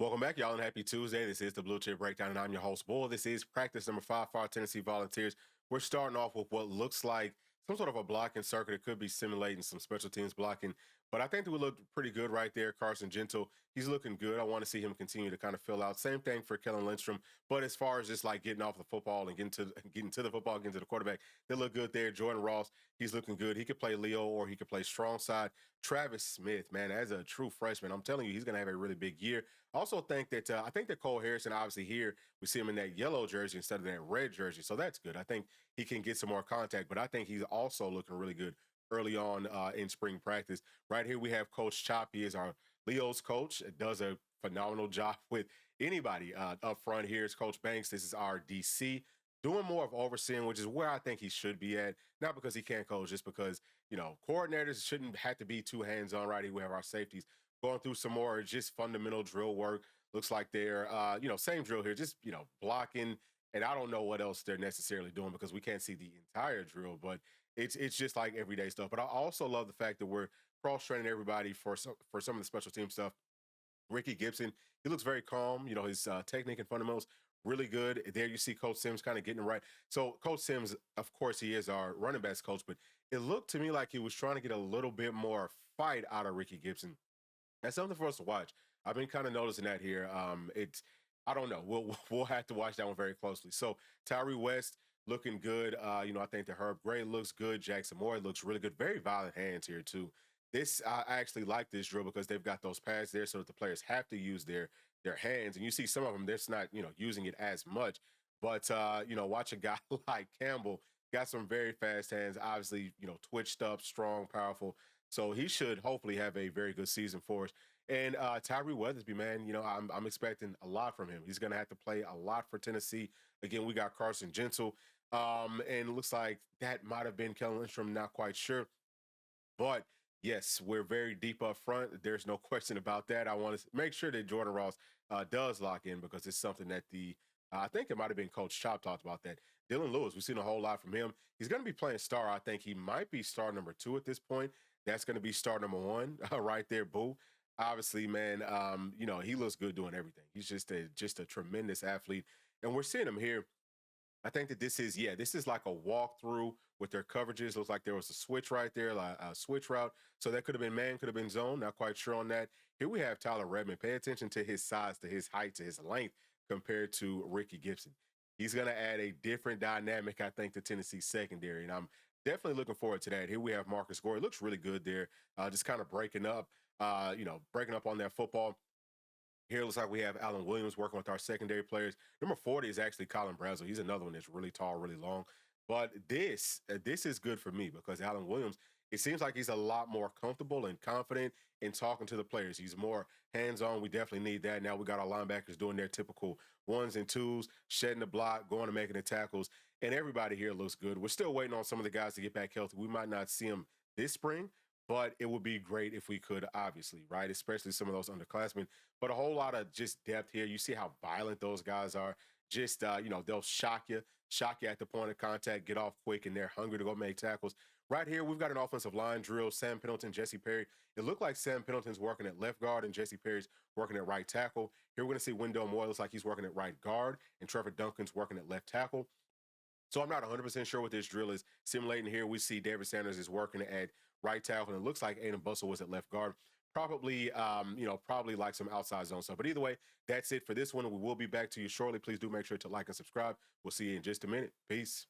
Welcome back, y'all, and happy Tuesday. This is the Bluechip Breakdown, and I'm your host, Bull. This is practice number 5 for our Tennessee Volunteers. We're starting off with what looks like some sort of a blocking circuit. It could be simulating some special teams blocking, but I think that we look pretty good right there. Carson Gentle, he's looking good. I want to see him continue to kind of fill out. Same thing for Kellen Lindstrom, but as far as just like getting off the football and getting to the football, getting to the quarterback, they look good there. Jordan Ross, he's looking good. He could play Leo or he could play strong side. Travis Smith, man, as a true freshman, I'm telling you, he's going to have a really big year. I also think that Cole Harrison, obviously here we see him in that yellow jersey instead of that red jersey, so that's good. I think he can get some more contact, but I think he's also looking really good early on in spring practice. Right here we have Coach Chop. He is our Leo's coach. Does a phenomenal job with anybody up front. Here's Coach Banks. This is our DC. Doing more of overseeing, which is where I think he should be at. Not because he can't coach, just because, coordinators shouldn't have to be too hands-on. Right here we have our safeties going through some more just fundamental drill work. Looks like they're, same drill here, just, blocking. And I don't know what else they're necessarily doing because we can't see the entire drill, but it's just like everyday stuff. But I also love the fact that we're cross-training everybody for some of the special team stuff. Ricky Gibson, he looks very calm. His technique and fundamentals really good. There you see Coach Sims kind of getting it right. So Coach Sims, of course, he is our running backs coach, but it looked to me like he was trying to get a little bit more fight out of Ricky Gibson. That's something for us to watch. I've been kind of noticing that here. I don't know. We'll have to watch that one very closely. So Tyree West looking good. I think that Herb Gray looks good. Jackson Moore looks really good. Very violent hands here too. I actually like this drill because they've got those pads there so that the players have to use their hands. And you see some of them, they're not, using it as much. But, watch a guy like Campbell, got some very fast hands, obviously, twitched up, strong, powerful. So he should hopefully have a very good season for us. And Tyree Weathersby, man, I'm expecting a lot from him. He's going to have to play a lot for Tennessee. Again, we got Carson Gentle. And it looks like that might have been Kellen Lindstrom, not quite sure. But yes, we're very deep up front. There's no question about that. I want to make sure that Jordan Ross does lock in because it's something that I think it might have been Coach Chop talked about that. Dylan Lewis, we've seen a whole lot from him. He's going to be playing star. I think he might be star number 2 at this point. That's going to be star number 1 right there, Boo. Obviously, man, he looks good doing everything. He's just a tremendous athlete. And we're seeing him here. I think that this is like a walkthrough with their coverages. Looks like there was a switch right there, like a switch route. So that could have been man, could have been zone. Not quite sure on that. Here we have Tyler Redmond. Pay attention to his size, to his height, to his length compared to Ricky Gibson. He's going to add a different dynamic, I think, to Tennessee's secondary. And I'm definitely looking forward to that. Here we have Marcus Gore. It looks really good there. Just kind of breaking up on that football. Here it looks like we have Alan Williams working with our secondary players. Number 40 is actually Colin Brazel. He's another one that's really tall, really long. But this is good for me because Alan Williams, it seems like he's a lot more comfortable and confident in talking to the players. He's more hands-on. We definitely need that. Now we got our linebackers doing their typical 1s and 2s, shedding the block, going and making the tackles, and everybody here looks good. We're still waiting on some of the guys to get back healthy. We might not see them this spring, but it would be great if we could, obviously, right? Especially some of those underclassmen. But a whole lot of just depth here. You see how violent those guys are. Just, they'll shock you at the point of contact, get off quick, and they're hungry to go make tackles. Right here, we've got an offensive line drill. Sam Pendleton, Jesse Perry. It looked like Sam Pendleton's working at left guard and Jesse Perry's working at right tackle. Here we're going to see Wendell Moore. Looks like he's working at right guard, and Trevor Duncan's working at left tackle. So I'm not 100% sure what this drill is simulating here. We see David Sanders is working at right tackle, and it looks like Aiden Bustle was at left guard. Probably like some outside zone stuff. But either way, that's it for this one. We will be back to you shortly. Please do make sure to like and subscribe. We'll see you in just a minute. Peace.